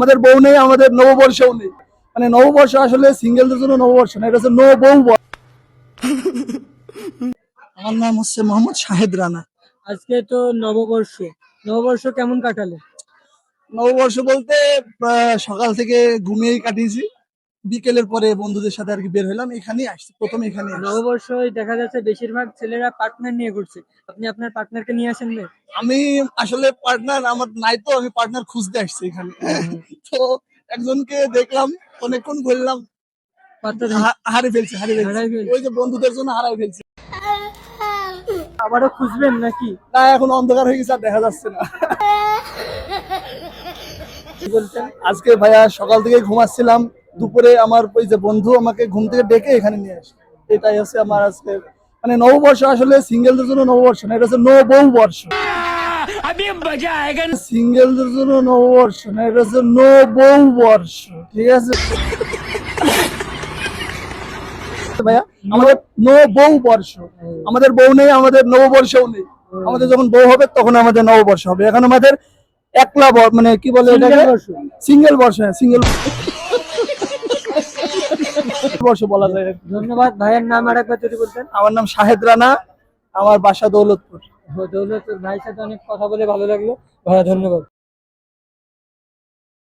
আমাদের বউ নেই, আমাদের নববর্ষও নেই। মানে নববর্ষ আসলে সিঙ্গেলদের জন্য নববর্ষ না, এটা হচ্ছে নো বউ বর্ষ। আমার নাম হচ্ছে মোহাম্মদ শাহেদ রানা। আজকে তো নববর্ষ, নববর্ষ কেমন কাটালে? নববর্ষ বলতে সকাল থেকে ঘুমিয়েই কাটিয়েছি, বিকেলের পরে বন্ধুদের সাথে আর কি বের হলাম, এখানেই আসছি, প্রথমে এখানে আসছি। নববর্ষ দেখা যাচ্ছে বেশিরভাগ ছেলেরা পার্টনার নিয়ে ঘুরছে, আপনি আপনার পার্টনারকে নিয়ে আসেন না? আমি আসলে পার্টনার আমার নাই, তো আমি পার্টনার খুঁজতে আসছি এখানে। তো একজনকে দেখলাম, অনেকক্ষণ ঘুরলাম, হারিয়ে ফেলছি হারাই ফেলছে। ওই যে বন্ধুদের জন্য হারাই ফেলছি। আবারও খুঁজবেন নাকি? না, এখন অন্ধকার হয়ে গেছে, আর দেখা যাচ্ছে না। কি বলছেন? আজকে ভাইয়া সকাল থেকে ঘুমাচ্ছিলাম, দুপুরে আমার ওই যে বন্ধু আমাকে ঘুম থেকে ডেকে এখানে নিয়ে আসে। এটাই হচ্ছে আমার আজকে মানে নববর্ষ আসলে সিঙ্গেলদের জন্য নববর্ষ না, এটা হচ্ছে নো বউ বর্ষ। সিঙ্গেলদের জন্য নববর্ষ না, এটা হচ্ছে নো বউ বর্ষ। ঠিক আছে ভাইয়া, আমাদের নো বউ বর্ষ। আমাদের বউ নেই, আমাদের নববর্ষও নেই। আমাদের যখন বউ হবে তখন আমাদের নববর্ষ হবে। এখন আমাদের একলা মানে কি বলে এটাকে, সিঙ্গেল বর্ষ। সিঙ্গেল বর্ষ বলা যায়। ধন্যবাদ। ভাইয়ের নাম আর একবার যদি বলতেন। আমার নাম শাহেদ রানা, আমার বাসা দৌলতপুর। দৌলত ভাইয়ের সাথে অনেক কথা বলে ভালো লাগলো ভাইয়া, ধন্যবাদ।